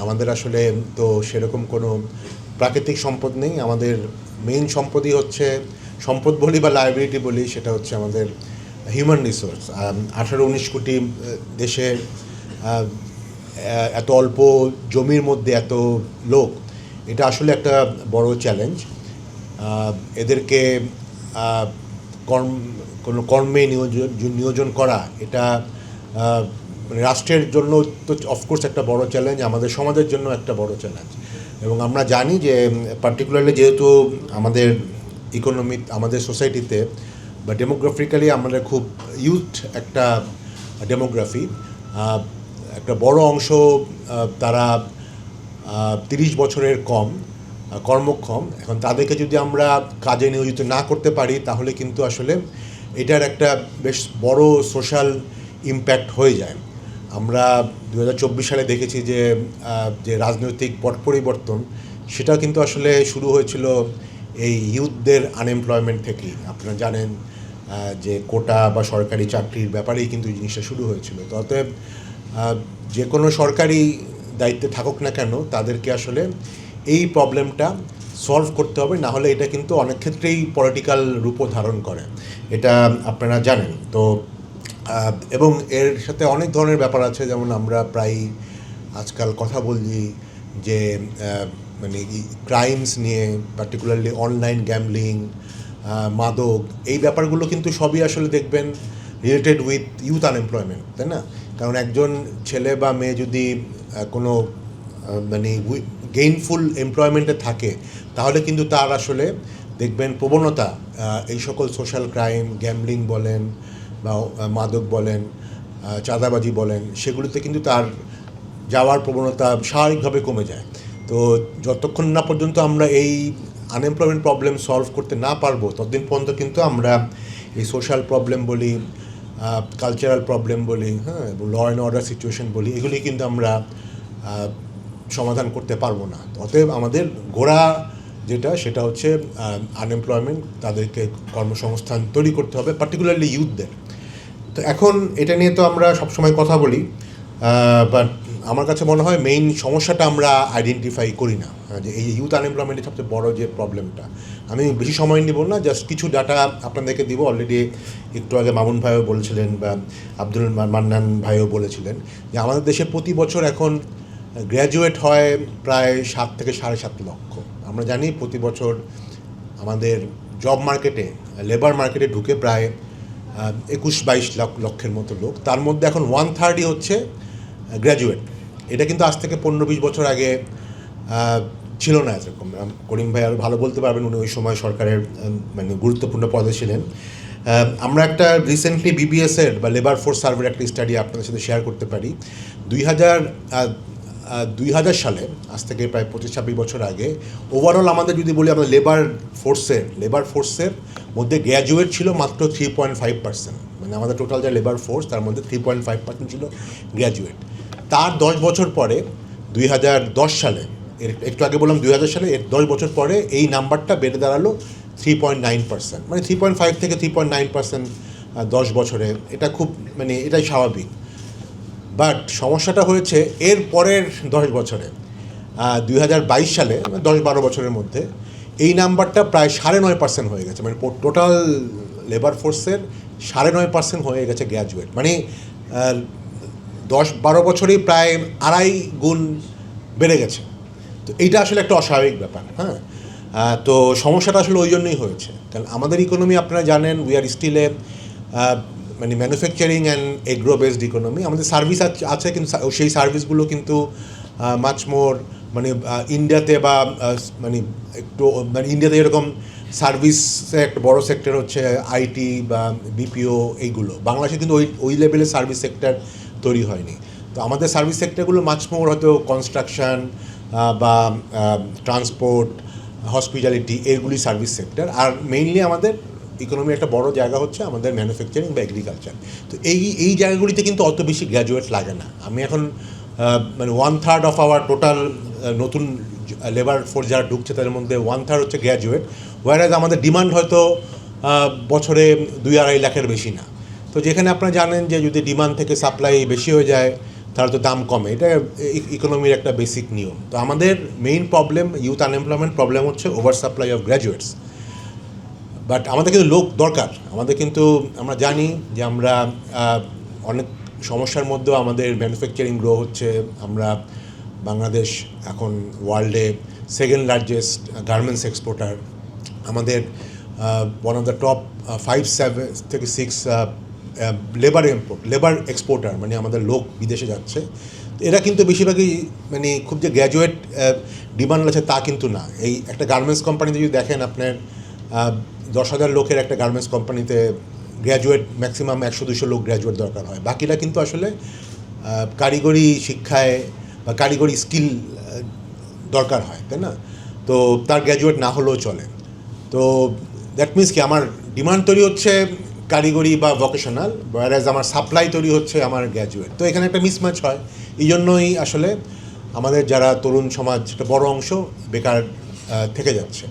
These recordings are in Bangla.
আমাদের আসলে তো সেরকম কোনো প্রাকৃতিক সম্পদ নেই। আমাদের মেইন সম্পদই হচ্ছে, সম্পদ বলি বা লায়াবিলিটি বলি, সেটা হচ্ছে আমাদের হিউম্যান রিসোর্স। 18-19 কোটি দেশে এত অল্প জমির মধ্যে এত লোক, এটা আসলে একটা বড় চ্যালেঞ্জ। এদেরকে কর্ম কোনো কর্মে নিয়োজন করা, এটা মানে রাষ্ট্রের জন্য তো অফকোর্স একটা বড় চ্যালেঞ্জ, আমাদের সমাজের জন্য একটা বড় চ্যালেঞ্জ। এবং আমরা জানি যে পার্টিকুলারলি যেহেতু আমাদের ইকোনমি, আমাদের সোসাইটিতে বা ডেমোগ্রাফিক্যালি আমাদের খুব ইউথ একটা ডেমোগ্রাফি, একটা বড় অংশ তারা 30 বছরের কম, কর্মক্ষম। এখন তাদেরকে যদি আমরা কাজে নিয়োজিত না করতে পারি, তাহলে কিন্তু আসলে এটার একটা বেশ বড় সোশ্যাল ইম্প্যাক্ট হয়ে যায়। আমরা 2024 সালে দেখেছি যে যে রাজনৈতিক পট পরিবর্তন, সেটা কিন্তু আসলে শুরু হয়েছিল এই ইউথদের আনএমপ্লয়মেন্ট থেকেই। আপনারা জানেন যে কোটা বা সরকারি চাকরির ব্যাপারেই কিন্তু এই জিনিসটা শুরু হয়েছিল। তো অতএব যে কোনো সরকারি দায়িত্বে থাকুক না কেন, তাদেরকে আসলে এই প্রবলেমটা সলভ করতে হবে, না হলে এটা কিন্তু অনেক ক্ষেত্রেই পলিটিক্যাল রূপও ধারণ করে, এটা আপনারা জানেন। তো এবং এর সাথে অনেক ধরনের ব্যাপার আছে, যেমন আমরা প্রায় আজকাল কথা বলি যে মানে ক্রাইমস নিয়ে, পার্টিকুলারলি অনলাইন গ্যাম্বলিং, মাদক, এই ব্যাপারগুলো কিন্তু সবই আসলে দেখবেন রিলেটেড উইথ ইউথ আনএমপ্লয়মেন্ট, তাই না? কারণ একজন ছেলে বা মেয়ে যদি কোনো মানে গেইনফুল এমপ্লয়মেন্টে থাকে, তাহলে কিন্তু তার আসলে দেখবেন প্রবণতা এই সকল সোশ্যাল ক্রাইম, গ্যাম্বলিং বলেন বা মাদক বলেন, চাঁদাবাজি বলেন, সেগুলিতে কিন্তু তার যাওয়ার প্রবণতা স্বাভাবিকভাবে কমে যায়। তো যতক্ষণ না পর্যন্ত আমরা এই আনএমপ্লয়মেন্ট প্রবলেম সলভ করতে না পারবো, ততদিন পর্যন্ত কিন্তু আমরা এই সোশ্যাল প্রবলেম বলি, কালচারাল প্রবলেম বলি, হ্যাঁ, এবং ল অ্যান্ড অর্ডার সিচুয়েশন বলি, এগুলি কিন্তু আমরা সমাধান করতে পারবো না। অতএব আমাদের গোড়া যেটা, সেটা হচ্ছে আনএমপ্লয়মেন্ট, তাদেরকে কর্মসংস্থান তৈরি করতে হবে, পার্টিকুলারলি ইউথদের। তো এখন এটা নিয়ে তো আমরা সবসময় কথা বলি, বাট আমার কাছে মনে হয় মেইন সমস্যাটা আমরা আইডেন্টিফাই করি না, যে এই ইউথ আনএমপ্লয়মেন্টের সবচেয়ে বড় যে প্রবলেমটা। আমি বেশি সময় নিব না, জাস্ট কিছু ডাটা আপনাদেরকে দিব। অলরেডি একটু আগে মামুন ভাইও বলেছিলেন বা আব্দুল মান্নান ভাইও বলেছিলেন যে আমাদের দেশে প্রতি বছর এখন গ্র্যাজুয়েট হয় প্রায় 7 থেকে 7.5 লক্ষ। আমরা জানি প্রতি বছর আমাদের জব মার্কেটে, লেবার মার্কেটে ঢুকে প্রায় 21-22 লক্ষের মতো লোক। তার মধ্যে এখন 1/3 হচ্ছে গ্র্যাজুয়েট। এটা কিন্তু আজ থেকে 15-20 বছর আগে ছিল না এরকম। করিম ভাই আরও ভালো বলতে পারবেন, উনি ওই সময় সরকারের মানে গুরুত্বপূর্ণ পদে ছিলেন। আমরা একটা রিসেন্টলি বিবিএসের বা লেবার ফোর্স সার্ভের একটা স্টাডি আপনাদের সাথে শেয়ার করতে পারি। 2000 সালে, আজ থেকে প্রায় 25-26 বছর আগে, ওভারঅল আমাদের যদি বলি, আমাদের লেবার ফোর্সের মধ্যে গ্র্যাজুয়েট ছিল মাত্র 3.5%। মানে আমাদের টোটাল যা লেবার ফোর্স, তার মধ্যে 3.5% ছিল গ্র্যাজুয়েট। তার 10 বছর পরে 2010 সালে, একটু আগে বললাম 2000 সালে, এর 10 বছর পরে এই নাম্বারটা বেড়ে দাঁড়ালো 3.9%। মানে 3.5 থেকে 3.9% 10 বছরে, এটা খুব মানে এটাই স্বাভাবিক। বাট সমস্যাটা হয়েছে এর পরের 10 বছরে, 2022 সালে, 10-12 বছরের মধ্যে এই নাম্বারটা প্রায় 9.5% হয়ে গেছে। মানে টোটাল লেবার ফোর্সের 9.5% হয়ে গেছে গ্র্যাজুয়েট। মানে 10-12 বছরেই প্রায় 2.5 গুণ বেড়ে গেছে। তো এইটা আসলে একটা অস্বাভাবিক ব্যাপার। হ্যাঁ, তো সমস্যাটা আসলে ওই জন্যই হয়েছে, কারণ আমাদের ইকোনমি আপনারা জানেন, উই আর স্টিল এ মানে manufacturing and agro based economy. আমাদের সার্ভিস আছে, কিন্তু সেই সার্ভিসগুলো কিন্তু মাচ মোর মানে ইন্ডিয়াতে বা মানে একটু মানে ইন্ডিয়াতে এরকম সার্ভিসে একটা বড় সেক্টর হচ্ছে আইটি বা বিপিও, এইগুলো। বাংলাদেশে কিন্তু ওই লেভেলের সার্ভিস সেক্টর তৈরি হয়নি। তো আমাদের সার্ভিস সেক্টরগুলো মাচ মোর হয়তো কনস্ট্রাকশন বা ট্রান্সপোর্ট, হসপিটালিটি, এগুলি সার্ভিস সেক্টর। আর মেইনলি আমাদের ইকোনমির একটা বড় জায়গা হচ্ছে আমাদের ম্যানুফ্যাকচারিং বা এগ্রিকালচার। তো এই জায়গাগুলিতে কিন্তু অত বেশি গ্র্যাজুয়েট লাগে না। আমি এখন মানে 1/3 অফ আওয়ার টোটাল নতুন লেবার ফোর্স যারা ঢুকছে, তাদের মধ্যে 1/3 হচ্ছে গ্র্যাজুয়েট, ওয়ারাজ আমাদের ডিমান্ড হয়তো বছরে 2-2.5 লাখের বেশি না। তো যেখানে আপনারা জানেন যে যদি ডিমান্ড থেকে সাপ্লাই বেশি হয়ে যায়, তাহলে তো দাম কমে, এটা ইকোনমির একটা বেসিক নিয়ম। তো আমাদের main problem youth unemployment problem হচ্ছে over supply of graduates. But আমাদের কিন্তু লোক দরকার, আমাদের কিন্তু আমরা জানি যে আমরা অনেক সমস্যার মধ্যেও আমাদের ম্যানুফ্যাকচারিং গ্রো হচ্ছে। আমরা বাংলাদেশ এখন ওয়ার্ল্ডে সেকেন্ড লার্জেস্ট গার্মেন্টস এক্সপোর্টার। আমাদের ওয়ান অফ দ্য টপ 5-7 থেকে 6 লেবার এক্সপোর্টার, মানে আমাদের লোক বিদেশে যাচ্ছে। এরা কিন্তু বেশিরভাগই মানে খুব যে গ্র্যাজুয়েট ডিমান্ড আছে তা কিন্তু না। এই একটা গার্মেন্টস কোম্পানিতে যদি দেখেন আপনার 10,000 লোকের একটা গার্মেন্টস কোম্পানিতে গ্র্যাজুয়েট ম্যাক্সিমাম 100-200 লোক গ্র্যাজুয়েট দরকার হয়। বাকিরা কিন্তু আসলে কারিগরি শিক্ষায় বা কারিগরি স্কিল দরকার হয়, তাই না? তো তার গ্র্যাজুয়েট না হলেও চলে। তো দ্যাট মিনস কি আমার ডিমান্ড তৈরি হচ্ছে কারিগরি বা ভোকেশনাল, ওয়ারাজ আমার সাপ্লাই তৈরি হচ্ছে আমার গ্র্যাজুয়েট। তো এখানে একটা মিসম্যাচ হয়। এই জন্যই আসলে আমাদের যারা তরুণ সমাজ একটা বড় অংশ বেকার থেকে যাচ্ছে।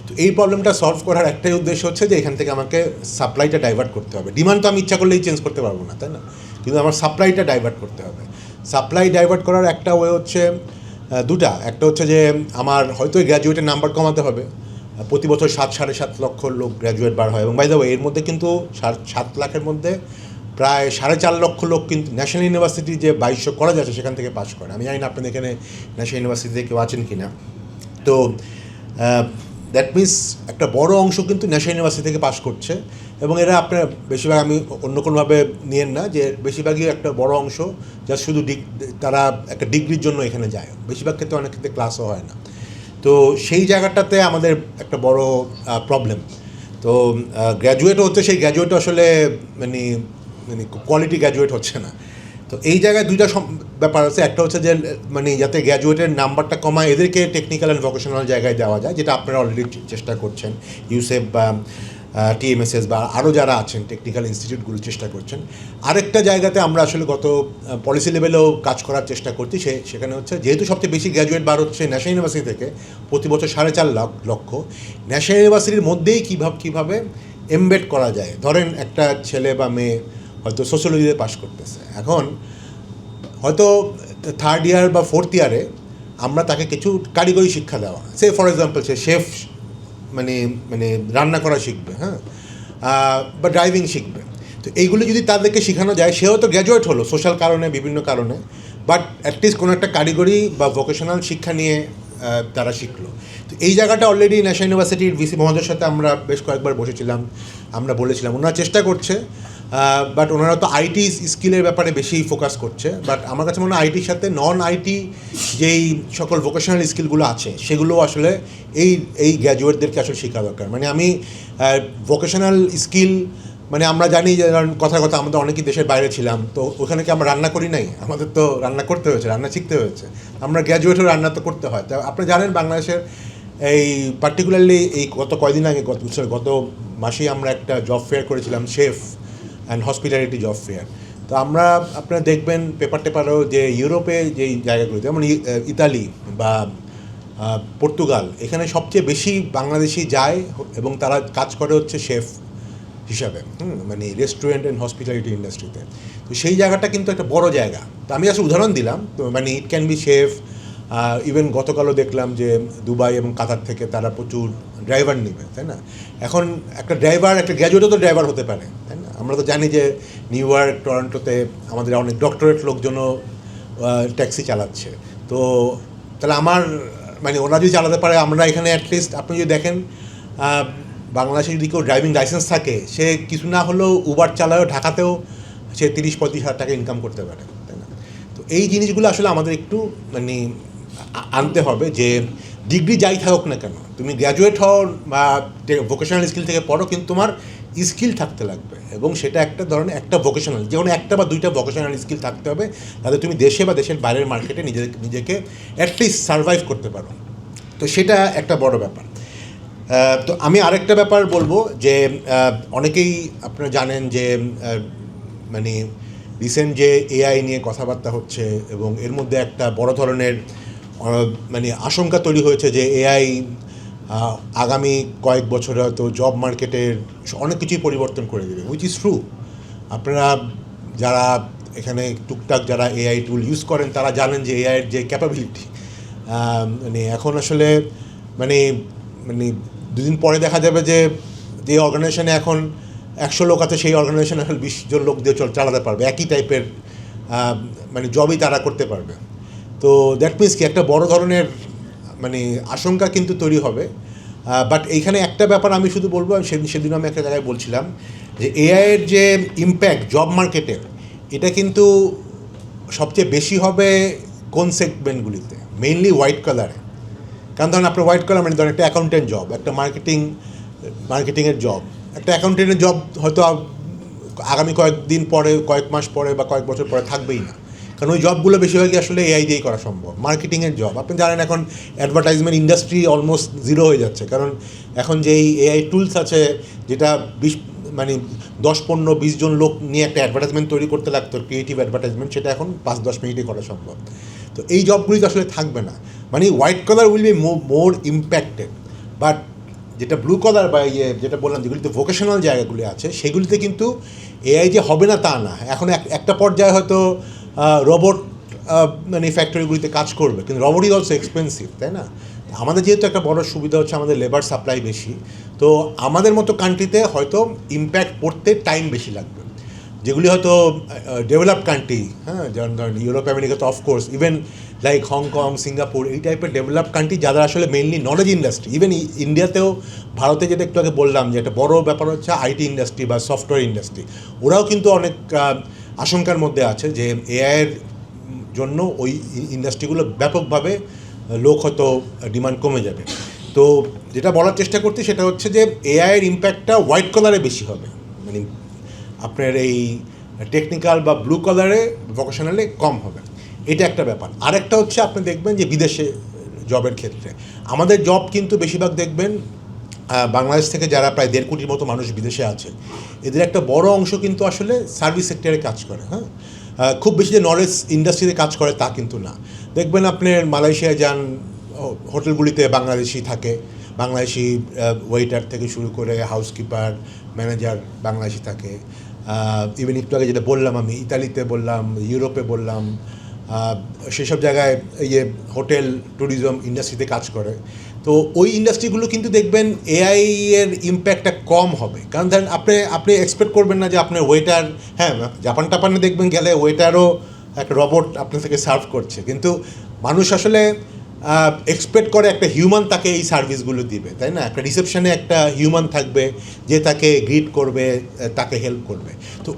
তো এই প্রবলেমটা সলভ করার একটাই উদ্দেশ্য হচ্ছে যে এখান থেকে আমাকে সাপ্লাইটা ডাইভার্ট করতে হবে। ডিমান্ড তো আমি ইচ্ছা করলেই চেঞ্জ করতে পারবো না, তাই না? কিন্তু আমার সাপ্লাইটা ডাইভার্ট করতে হবে। সাপ্লাই ডাইভার্ট করার একটা ওয়ে হচ্ছে দুটা। একটা হচ্ছে যে আমার হয়তো গ্র্যাজুয়েটের নাম্বার কমাতে হবে। প্রতি বছর 7-7.5 লক্ষ লোক গ্র্যাজুয়েট বার হয়, এবং বাই দ্য ওয়ে এর মধ্যে কিন্তু 7 লাখের মধ্যে প্রায় 4.5 লক্ষ লোক কিন্তু ন্যাশনাল ইউনিভার্সিটি যে 2200 করা যাচ্ছে সেখান থেকে পাশ করে। আমি জানি না আপনাদের এখানে ন্যাশনাল ইউনিভার্সিটিতে কেউ আছেন কি না। তো দ্যাট মিনস একটা বড় অংশ কিন্তু ন্যাশনাল ইউনিভার্সিটি থেকে পাশ করছে, এবং এরা আপনার বেশিরভাগ, আমি অন্য কোনোভাবে নিয়েন না, যে বেশিরভাগই একটা বড় অংশ যা শুধু তারা একটা ডিগ্রির জন্য এখানে যায়। বেশিরভাগ ক্ষেত্রে অনেক ক্ষেত্রে ক্লাসও হয় না। তো সেই জায়গাটাতে আমাদের একটা বড় প্রবলেম। তো গ্র্যাজুয়েটও হচ্ছে, সেই গ্র্যাজুয়েটও আসলে মানে মানে কোয়ালিটি গ্র্যাজুয়েট হচ্ছে না। তো এই জায়গায় দুইটা ব্যাপার আছে। একটা হচ্ছে যে মানে যাতে গ্র্যাজুয়েটের নাম্বারটা কমায় এদেরকে টেকনিক্যাল অ্যান্ড ভোকেশনাল জায়গায় দেওয়া যায়, যেটা আপনারা অলরেডি চেষ্টা করছেন। ইউসেফ বা টিএমএসএস বা আরও যারা আছেন টেকনিক্যাল ইনস্টিটিউটগুলো চেষ্টা করছেন। আরেকটা জায়গাতে আমরা আসলে গত পলিসি লেভেলেও কাজ করার চেষ্টা করছি, সেখানে হচ্ছে যেহেতু সবচেয়ে বেশি গ্র্যাজুয়েট বার হচ্ছে ন্যাশনাল ইউনিভার্সিটি থেকে, প্রতি বছর 4.5 লক্ষ, ন্যাশনাল ইউনিভার্সিটির মধ্যেই কীভাবে এমবেড করা যায়। ধরেন একটা ছেলে বা মেয়ে হয়তো সোশ্যোলজিতে পাশ করতেছে, এখন হয়তো 3rd ইয়ার বা 4th ইয়ারে আমরা তাকে কিছু কারিগরি শিক্ষা দেওয়া, সে ফর এক্সাম্পল সে শেফ মানে রান্না করা শিখবে, হ্যাঁ, বা ড্রাইভিং শিখবে। তো এইগুলো যদি তাদেরকে শেখানো যায়, সেও তো গ্র্যাজুয়েট হলো সোশ্যাল কারণে, বিভিন্ন কারণে, বাট অ্যাটলিস্ট কোনো একটা কারিগরি বা ভোকেশনাল শিক্ষা নিয়ে তারা শিখলো। তো এই জায়গাটা অলরেডি ন্যাশনাল ইউনিভার্সিটির ভিসি মহোদয়ের সাথে আমরা বেশ কয়েকবার বসেছিলাম, আমরা বলেছিলাম, ওনারা চেষ্টা করছে, বাট ওনারা তো আইটি স্কিলের ব্যাপারে বেশি ফোকাস করছে। বাট আমার কাছে মনে হয় আইটির সাথে নন আইটি যেই সকল ভোকেশনাল স্কিলগুলো আছে সেগুলো আসলে এই গ্র্যাজুয়েটদেরকে আসলে শেখা দরকার। মানে আমি ভোকেশনাল স্কিল, মানে আমরা জানি যে কথার কথা আমাদের অনেকেই দেশের বাইরে ছিলাম, তো ওখানে কি আমরা রান্না করি নাই? আমাদের তো রান্না করতে হয়েছে, রান্না শিখতে হয়েছে। আমরা গ্র্যাজুয়েটও রান্না তো করতে হয়। তা আপনি জানেন বাংলাদেশের এই পার্টিকুলারলি এই কয়দিন আগে গত মাসেই আমরা একটা জব ফেয়ার করেছিলাম, chef and hospitality job fair. তো আমরা আপনারা দেখবেন পেপারেও যে ইউরোপে যেই জায়গাগুলোতে, যেমন ইতালি বা পর্তুগাল, এখানে সবচেয়ে বেশি বাংলাদেশি যায় এবং তারা কাজ করে হচ্ছে শেফ হিসাবে, মানে রেস্টুরেন্ট অ্যান্ড হসপিটালিটি ইন্ডাস্ট্রিতে। তো সেই জায়গাটা কিন্তু একটা বড় জায়গা। তো আমি আসলে উদাহরণ দিলাম, তো মানে it can be chef. Even গতকালও দেখলাম যে দুবাই এবং কাতার থেকে তারা প্রচুর ড্রাইভার নেবে, তাই না? এখন একটা ড্রাইভার, একটা গ্র্যাজুয়েটও তো ড্রাইভার হতে পারে, তাই না? আমরা তো জানি যে নিউ ইয়র্ক, টরন্টোতে আমাদের অনেক ডক্টরেট লোকজনও ট্যাক্সি চালাচ্ছে। তো তাহলে আমার মানে ওরা যদি চালাতে পারে, আমরা এখানে অ্যাটলিস্ট আপনি যদি দেখেন বাংলাদেশে যদি কেউ ড্রাইভিং লাইসেন্স থাকে, সে কিছু না হলেও উবার চালায়ও ঢাকাতেও সে 30-35 হাজার টাকা ইনকাম করতে পারে, তাই না? তো এই জিনিসগুলো আসলে আমাদের একটু মানে আনতে হবে, যে ডিগ্রি যাই থাকুক না কেন, তুমি গ্র্যাজুয়েট হও বা ভোকেশনাল স্কিল থেকে পড়ো, কিন্তু তোমার স্কিল থাকতে লাগবে, এবং সেটা একটা ধরনের একটা ভোকেশনাল, যে কোনো একটা বা দুইটা ভোকেশনাল স্কিল থাকতে হবে, তাহলে তুমি দেশে বা দেশের বাইরের মার্কেটে নিজেকে অ্যাটলিস্ট সারভাইভ করতে পারো। তো সেটা একটা বড় ব্যাপার। তো আমি আরেকটা ব্যাপার বলবো, যে অনেকেই আপনারা জানেন যে মানে রিসেন্ট যে এআই নিয়ে কথাবার্তা হচ্ছে, এবং এর মধ্যে একটা বড় ধরনের মানে আশঙ্কা তৈরি হয়েছে যে এআই আগামী কয়েক বছরে হয়তো জব মার্কেটের অনেক কিছুই পরিবর্তন করে দেবে, হুইচ ইজ ট্রু। আপনারা যারা এখানে টুকটাক যারা এআই টুল ইউজ করেন তারা জানেন যে এআইয়ের যে ক্যাপাবিলিটি, মানে এখন আসলে মানে মানে দুদিন পরে দেখা যাবে যে যে অর্গানাইজেশনে এখন 100 লোক আছে সেই অর্গানাইজেশন এখন 20 জন লোক দিয়ে চালাতে পারবে, একই টাইপের মানে জবই তারা করতে পারবে। তো দ্যাট মিনস কি একটা বড় ধরনের মানে আশঙ্কা কিন্তু তৈরি হবে। বাট এইখানে একটা ব্যাপার আমি শুধু বলবো, সেদিন আমি একটা জায়গায় বলছিলাম যে এআইয়ের যে ইম্প্যাক্ট জব মার্কেটে, এটা কিন্তু সবচেয়ে বেশি হবে কোন সেগমেন্টগুলিতে, মেইনলি হোয়াইট কালারে। কারণ ধরেন আপনার হোয়াইট কালার মানে ধরেন একটা অ্যাকাউন্টেন্ট জব, একটা মার্কেটিংয়ের জব, একটা অ্যাকাউন্টেন্টের জব হয়তো আগামী কয়েকদিন পরে, কয়েক মাস পরে বা কয়েক বছর পরে থাকবেই না, কারণ ওই জবগুলো বেশিরভাগই আসলে এআই দিয়েই করা সম্ভব। মার্কেটিংয়ের জব আপনি জানেন এখন অ্যাডভার্টাইজমেন্ট ইন্ডাস্ট্রি অলমোস্ট জিরো হয়ে যাচ্ছে, কারণ এখন যেই এআই টুলস আছে, যেটা 10-15-20 জন লোক নিয়ে একটা অ্যাডভার্টাইজমেন্ট তৈরি করতে লাগতো, ক্রিয়েটিভ অ্যাডভার্টাইজমেন্ট, সেটা এখন 5-10 মিনিটে করা সম্ভব। তো এই জবগুলি তো আসলে থাকবে না, মানে white collar will be more impacted. But যেটা ব্লু কলার বা যেটা বললাম যেগুলিতে ভোকেশনাল জায়গাগুলি আছে, সেগুলিতে কিন্তু এআই যে হবে না তা না। এখন একটা পর্যায়ে হয়তো রোবট মানে ফ্যাক্টরিগুলিতে কাজ করবে, কিন্তু রোবট ইজ অলসো এক্সপেন্সিভ, তাই না? আমাদের যেহেতু একটা বড় সুবিধা হচ্ছে আমাদের লেবার সাপ্লাই বেশি, তো আমাদের মতো কান্ট্রিতে হয়তো ইম্প্যাক্ট পড়তে টাইম বেশি লাগবে। যেগুলি হয়তো ডেভেলপড কান্ট্রি, হ্যাঁ, যেমন ধরেন ইউরোপ আমেরিকা তো of course, even like Hong Kong, Singapore, এই টাইপের ডেভেলপড কান্ট্রি যারা আসলে মেইনলি নলেজ ইন্ডাস্ট্রি, ইভেন ইন্ডিয়াতেও, ভারতে যেটা একটু আগে বললাম যে একটা বড় ব্যাপার হচ্ছে আইটি ইন্ডাস্ট্রি বা সফটওয়্যার ইন্ডাস্ট্রি, ওরাও কিন্তু অনেক আশঙ্কার মধ্যে আছে যে এআইয়ের জন্য ওই ইন্ডাস্ট্রিগুলো ব্যাপকভাবে লোক হয়তো ডিমান্ড কমে যাবে। তো যেটা বলার চেষ্টা করছি সেটা হচ্ছে যে এআইয়ের ইম্প্যাক্টটা হোয়াইট কলারে বেশি হবে, মানে আপনার এই টেকনিক্যাল বা ব্লু কলারে ভোকেশনালে কম হবে, এটা একটা ব্যাপার। আরেকটা হচ্ছে আপনি দেখবেন যে বিদেশে জবের ক্ষেত্রে আমাদের জব কিন্তু বেশিরভাগ দেখবেন বাংলাদেশ থেকে যারা প্রায় 1.5 কোটির মতো মানুষ বিদেশে আছে, এদের একটা বড় অংশ কিন্তু আসলে সার্ভিস সেক্টরে কাজ করে। হ্যাঁ, খুব বেশি যে নলেজ ইন্ডাস্ট্রিতে কাজ করে তা কিন্তু না। দেখবেন আপনার মালয়েশিয়ায় যান, হোটেলগুলিতে বাংলাদেশি থাকে, বাংলাদেশি ওয়েটার থেকে শুরু করে হাউসকিপার, ম্যানেজার বাংলাদেশি থাকে। ইভেন একটু আগে যেটা বললাম আমি, ইতালিতে বললাম, ইউরোপে বললাম, সেসব জায়গায় এই যে হোটেল ট্যুরিজম ইন্ডাস্ট্রিতে কাজ করে। তো ওই ইন্ডাস্ট্রিগুলো কিন্তু দেখবেন এআই এর ইম্প্যাক্টটা কম হবে, কারণ ধরেন আপনি এক্সপেক্ট করবেন না যে আপনার ওয়েটার, হ্যাঁ জাপানে দেখবেন গেলে ওয়েটারও একটা রোবট আপনার থেকে সার্ভ করছে, কিন্তু মানুষ আসলে এক্সপেক্ট করে একটা হিউম্যান তাকে এই সার্ভিসগুলো দিবে, তাই না? একটা রিসেপশনে একটা হিউম্যান থাকবে যে তাকে গ্রিট করবে, তাকে হেল্প করবে। তো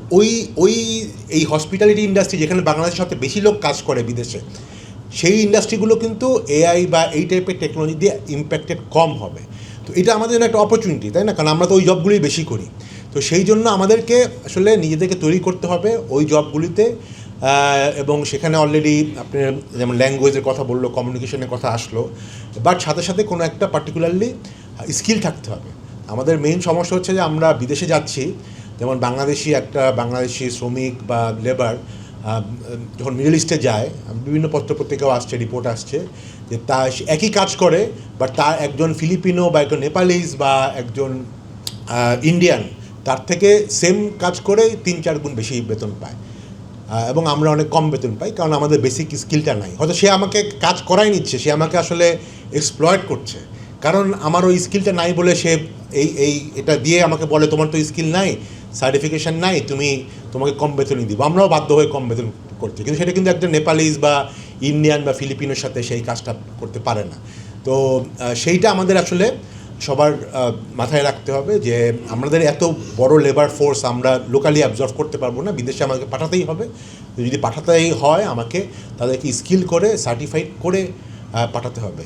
এই হসপিটালিটি ইন্ডাস্ট্রি যেখানে বাংলাদেশের সাথে বেশি লোক কাজ করে বিদেশে, সেই ইন্ডাস্ট্রিগুলো কিন্তু এআই বা এই টাইপের টেকনোলজি দিয়ে ইম্প্যাক্টেড কম হবে। তো এটা আমাদের জন্য একটা অপরচুনিটি, তাই না? কারণ আমরা তো ওই জবগুলোই বেশি করি। তো সেই জন্য আমাদেরকে আসলে নিজেদেরকে তৈরি করতে হবে ওই জবগুলিতে, এবং সেখানে অলরেডি আপনি যেমন ল্যাঙ্গুয়েজের কথা বললো, কমিউনিকেশনের কথা আসলো, বাট সাথে সাথে কোনো একটা পার্টিকুলারলি স্কিল থাকতে হবে। আমাদের মেইন সমস্যা হচ্ছে যে আমরা বিদেশে যাচ্ছি, যেমন বাংলাদেশি শ্রমিক বা লেবার যখন মিডল ইস্টে যায়, বিভিন্ন পত্রপত্রিকাও আসছে, রিপোর্ট আসছে যে তা একই কাজ করে, বাট তার একজন ফিলিপিনো বা একজন নেপালিজ বা একজন ইন্ডিয়ান তার থেকে সেম কাজ করে 3-4 গুণ বেশি বেতন পায়, এবং আমরা অনেক কম বেতন পাই, কারণ আমাদের বেসিক স্কিলটা নাই। হয়তো সে আমাকে কাজ করাই নিচ্ছে, সে আমাকে আসলে এক্সপ্লয়েট করছে, কারণ আমার ওই স্কিলটা নাই বলে সে এটা দিয়ে আমাকে বলে তোমার তো স্কিল নাই, সার্টিফিকেশান নাই, তোমাকে কম বেতনই দিব। আমরাও বাধ্য হয়ে কম বেতন করছি, কিন্তু সেটা কিন্তু একজন নেপালিজ বা ইন্ডিয়ান বা ফিলিপিনোর সাথে সেই কাজটা করতে পারে না। তো সেইটা আমাদের আসলে সবার মাথায় রাখতে হবে যে আমাদের এত বড় লেবার ফোর্স আমরা লোকালি অ্যাবজর্ভ করতে পারবো না, বিদেশে আমাকে পাঠাতেই হবে। যদি পাঠাতেই হয় আমাকে তাদেরকে স্কিল করে সার্টিফাইড করে পাঠাতে হবে।